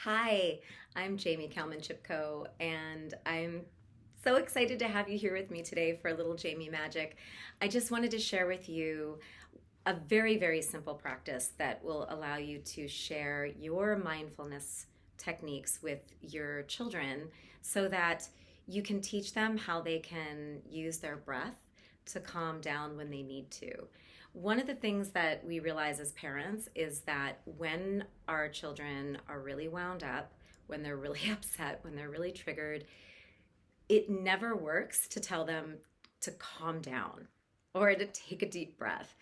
Hi, I'm Jaime Kalman Chipko, and I'm so excited to have you here with me today for a little Jaime magic. I just wanted to share with you a very, very simple practice that will allow you to share your mindfulness techniques with your children so that you can teach them how they can use their breath to calm down when they need to. One of the things that we realize as parents is that when our children are really wound up, when they're really upset, when they're really triggered, it never works to tell them to calm down or to take a deep breath.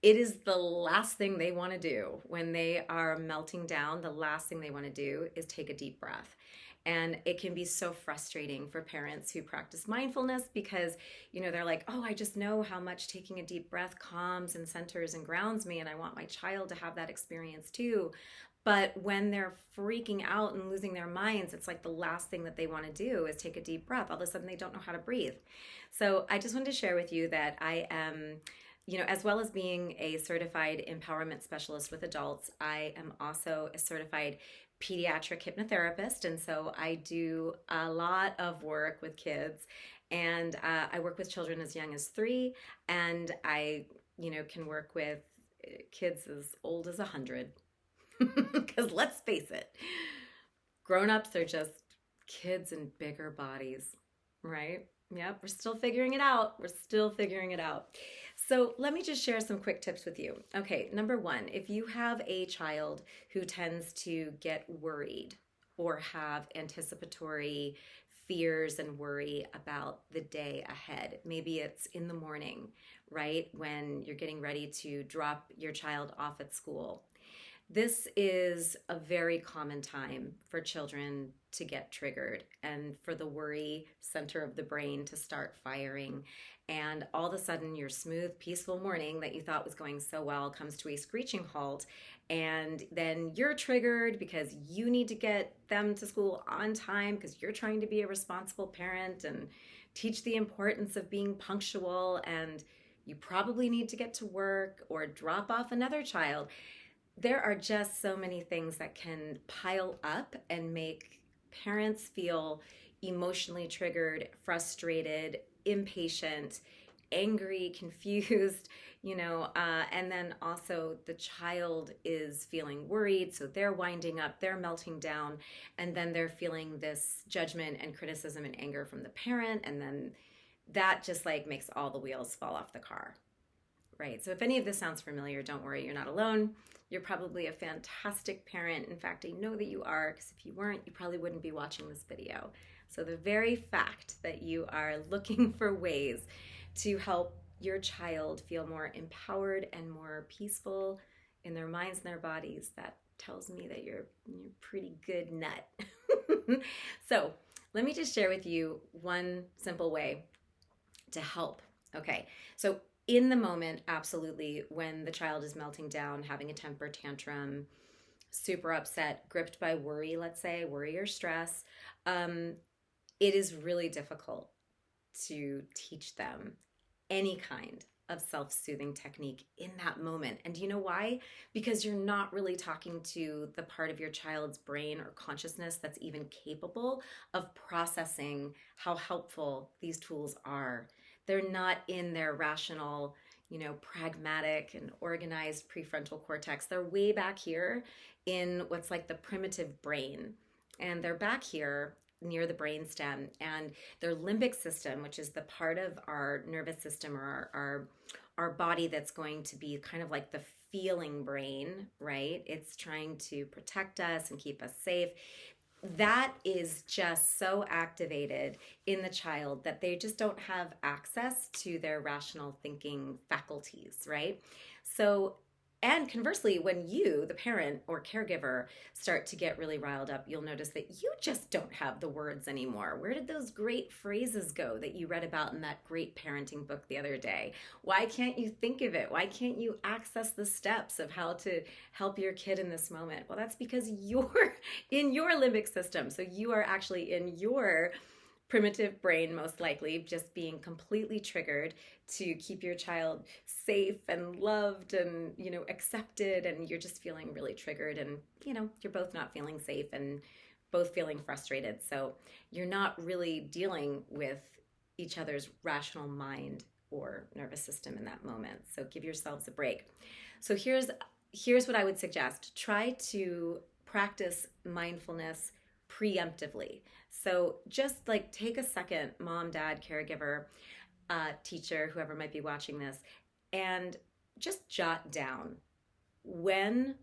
It is the last thing they want to do when they are melting down. The last thing they want to do is take a deep breath. And it can be so frustrating for parents who practice mindfulness because, they're like, oh, I just know how much taking a deep breath calms and centers and grounds me. And I want my child to have that experience too. But when they're freaking out and losing their minds, it's like the last thing that they want to do is take a deep breath. All of a sudden, they don't know how to breathe. So I just wanted to share with you that I am, as well as being a certified empowerment specialist with adults, I am also a certified pediatric hypnotherapist. And so I do a lot of work with kids, and I work with children as young as 3, and I, can work with kids as old as 100. Because let's face it, grown-ups are just kids in bigger bodies, right? Yep, we're still figuring it out. We're still figuring it out. So let me just share some quick tips with you. Okay, number 1, if you have a child who tends to get worried or have anticipatory fears and worry about the day ahead, maybe it's in the morning, right? When you're getting ready to drop your child off at school. This is a very common time for children to get triggered and for the worry center of the brain to start firing. And all of a sudden, your smooth, peaceful morning that you thought was going so well comes to a screeching halt. And then you're triggered because you need to get them to school on time because you're trying to be a responsible parent and teach the importance of being punctual. And you probably need to get to work or drop off another child. There are just so many things that can pile up and make parents feel emotionally triggered, frustrated, impatient, angry, confused, and then also the child is feeling worried. So they're winding up, they're melting down, and then they're feeling this judgment and criticism and anger from the parent. And then that just like makes all the wheels fall off the car. Right. So if any of this sounds familiar, don't worry, you're not alone. You're probably a fantastic parent. In fact, I know that you are, because if you weren't, you probably wouldn't be watching this video. So the very fact that you are looking for ways to help your child feel more empowered and more peaceful in their minds and their bodies, that tells me that you're pretty good nut. So let me just share with you one simple way to help. Okay. So in the moment, absolutely, when the child is melting down, having a temper tantrum, super upset, gripped by worry, let's say, worry or stress, it is really difficult to teach them any kind of self-soothing technique in that moment. And do you know why? Because you're not really talking to the part of your child's brain or consciousness that's even capable of processing how helpful these tools are. They're not in their rational, pragmatic and organized prefrontal cortex. They're way back here in what's like the primitive brain. And they're back here near the brainstem, and their limbic system, which is the part of our nervous system or our body that's going to be kind of like the feeling brain, right? It's trying to protect us and keep us safe. That is just so activated in the child that they just don't have access to their rational thinking faculties, right? So, and conversely, when you, the parent or caregiver, start to get really riled up, you'll notice that you just don't have the words anymore. Where did those great phrases go that you read about in that great parenting book the other day? Why can't you think of it? Why can't you access the steps of how to help your kid in this moment? Well, that's because you're in your limbic system. So you are actually in your primitive brain, most likely, just being completely triggered to keep your child safe and loved and, accepted. And you're just feeling really triggered, and, you're both not feeling safe and both feeling frustrated. So you're not really dealing with each other's rational mind or nervous system in that moment. So give yourselves a break. So here's what I would suggest. Try to practice mindfulness preemptively. So just like take a second, mom, dad, caregiver, teacher, whoever might be watching this, and just jot down, when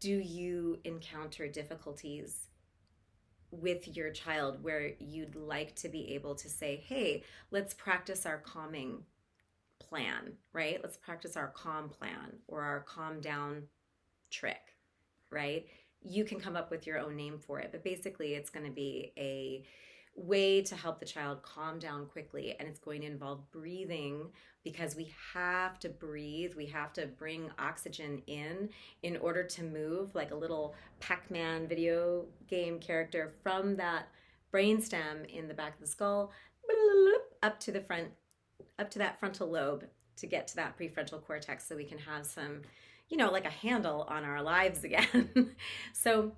do you encounter difficulties with your child where you'd like to be able to say, hey, let's practice our calming plan, right? Let's practice our calm plan or our calm down trick, right? You can come up with your own name for it, but basically it's going to be a way to help the child calm down quickly, and it's going to involve breathing, because we have to breathe. We have to bring oxygen in order to move like a little Pac-Man video game character from that brainstem in the back of the skull up to the front, up to that frontal lobe, to get to that prefrontal cortex, so we can have some, like a handle on our lives again. So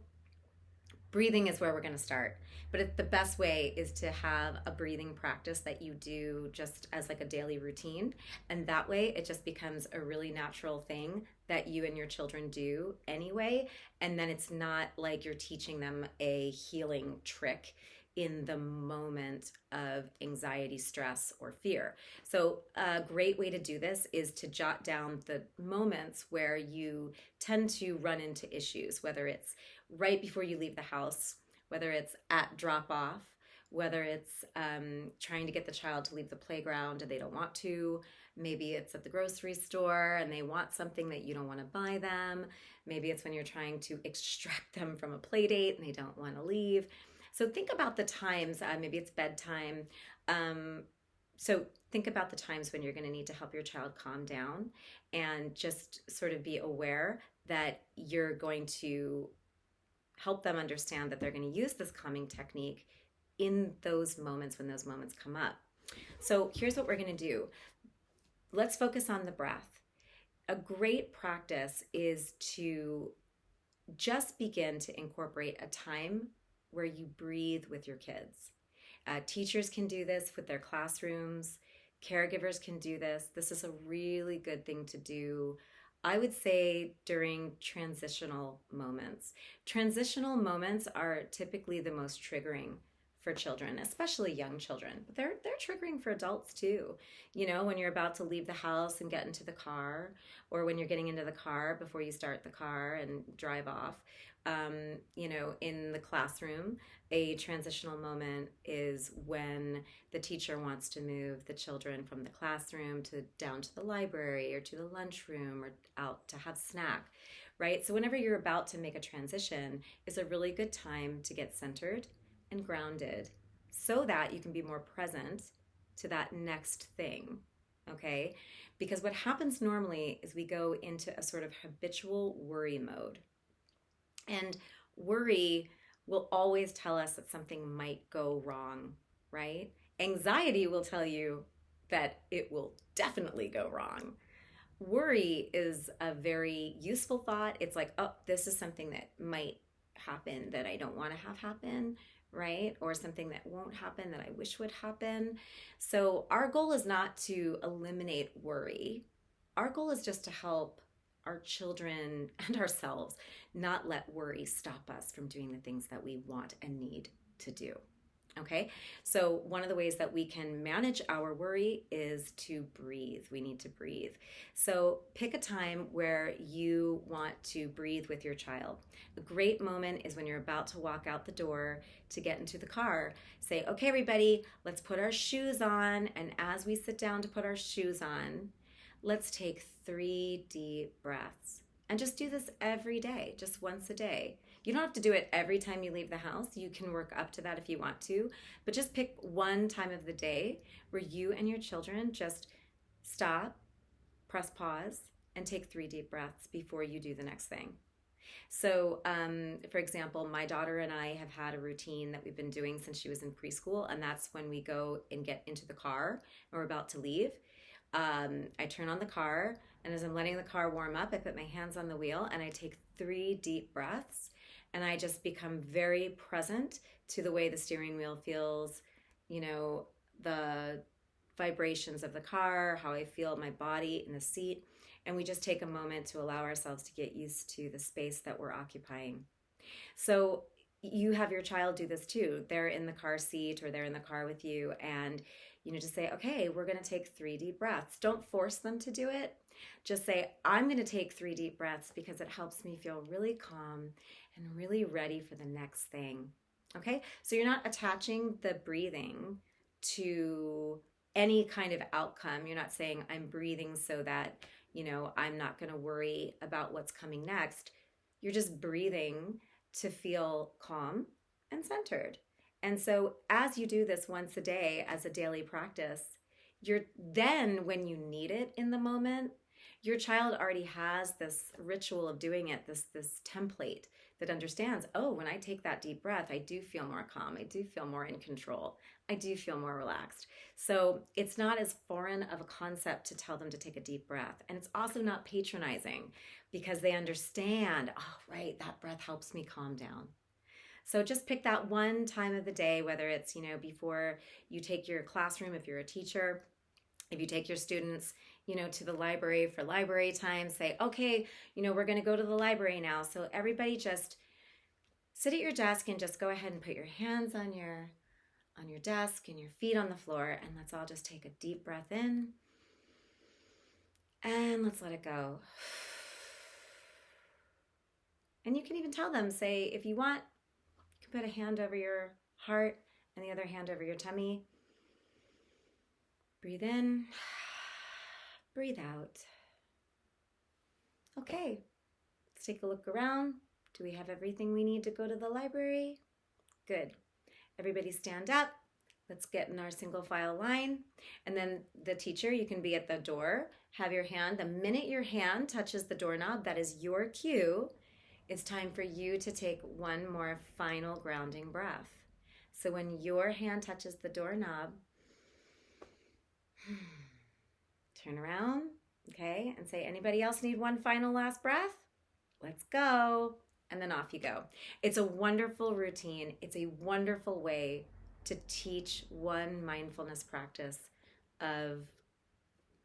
breathing is where we're going to start. But the best way is to have a breathing practice that you do just as like a daily routine. And that way it just becomes a really natural thing that you and your children do anyway. And then it's not like you're teaching them a healing trick in the moment of anxiety, stress, or fear. So a great way to do this is to jot down the moments where you tend to run into issues, whether it's right before you leave the house, whether it's at drop off, whether it's trying to get the child to leave the playground and they don't want to. Maybe it's at the grocery store and they want something that you don't want to buy them. Maybe it's when you're trying to extract them from a play date and they don't want to leave. So think about the times, maybe it's bedtime. So think about the times when you're going to need to help your child calm down, and just sort of be aware that you're going to help them understand that they're going to use this calming technique in those moments when those moments come up. So here's what we're going to do. Let's focus on the breath. A great practice is to just begin to incorporate a time where you breathe with your kids. Teachers can do this with their classrooms. Caregivers can do this. This is a really good thing to do, I would say, during transitional moments. Transitional moments are typically the most triggering for children, especially young children. But they're triggering for adults too. When you're about to leave the house and get into the car, or when you're getting into the car before you start the car and drive off. In the classroom, a transitional moment is when the teacher wants to move the children from the classroom down to the library or to the lunchroom or out to have snack, right? So whenever you're about to make a transition, is a really good time to get centered and grounded so that you can be more present to that next thing, okay? Because what happens normally is we go into a sort of habitual worry mode. And worry will always tell us that something might go wrong, right? Anxiety will tell you that it will definitely go wrong. Worry is a very useful thought. It's like, oh, this is something that might happen that I don't want to have happen, right? Or something that won't happen that I wish would happen. So our goal is not to eliminate worry. Our goal is just to help our children and ourselves not let worry stop us from doing the things that we want and need to do. Okay, so one of the ways that we can manage our worry is to breathe. We need to breathe. So pick a time where you want to breathe with your child. A great moment is when you're about to walk out the door to get into the car. Say, okay, everybody, let's put our shoes on. And as we sit down to put our shoes on, let's take 3 deep breaths. And just do this every day, just once a day. You don't have to do it every time you leave the house. You can work up to that if you want to, but just pick one time of the day where you and your children just stop, press pause, and take 3 deep breaths before you do the next thing. So, for example, my daughter and I have had a routine that we've been doing since she was in preschool, and that's when we go and get into the car and we're about to leave. I turn on the car, and as I'm letting the car warm up, I put my hands on the wheel and I take 3 deep breaths, and I just become very present to the way the steering wheel feels, you know, the vibrations of the car, how I feel my body in the seat. And we just take a moment to allow ourselves to get used to the space that we're occupying. So you have your child do this too. They're in the car seat or they're in the car with you, and just say, okay, we're going to take 3 deep breaths. Don't force them to do it. Just say, I'm going to take 3 deep breaths because it helps me feel really calm and really ready for the next thing. Okay, so you're not attaching the breathing to any kind of outcome. You're not saying, I'm breathing so that I'm not going to worry about what's coming next. You're just breathing to feel calm and centered. And so as you do this once a day as a daily practice, then when you need it in the moment, your child already has this ritual of doing it, this template that understands, oh, when I take that deep breath, I do feel more calm. I do feel more in control. I do feel more relaxed. So it's not as foreign of a concept to tell them to take a deep breath. And it's also not patronizing because they understand, oh, right, that breath helps me calm down. So just pick that one time of the day, whether it's, before you take your classroom, if you're a teacher, if you take your students, to the library for library time, say, okay, we're going to go to the library now. So everybody just sit at your desk and just go ahead and put your hands on your desk and your feet on the floor. And let's all just take a deep breath in and let's let it go. And you can even tell them, say, if you want, you can put a hand over your heart and the other hand over your tummy. Breathe in, breathe out. Okay, let's take a look around. Do we have everything we need to go to the library? Good. Everybody stand up. Let's get in our single file line. And then the teacher, you can be at the door, have your hand. The minute your hand touches the doorknob, that is your cue. It's time for you to take one more final grounding breath. So when your hand touches the doorknob, turn around, okay, and say, anybody else need one final last breath? Let's go. And then off you go. It's a wonderful routine. It's a wonderful way to teach one mindfulness practice of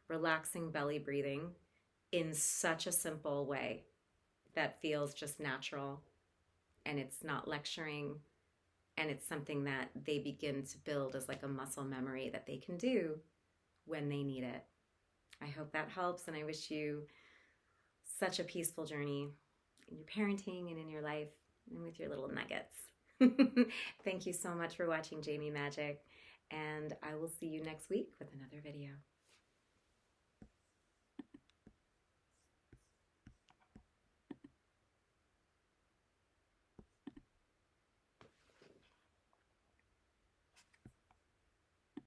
relaxing belly breathing in such a simple way that feels just natural, and it's not lecturing, and it's something that they begin to build as like a muscle memory that they can do when they need it. I hope that helps, and I wish you such a peaceful journey in your parenting and in your life and with your little nuggets. Thank you so much for watching Jaime Magic, and I will see you next week with another video.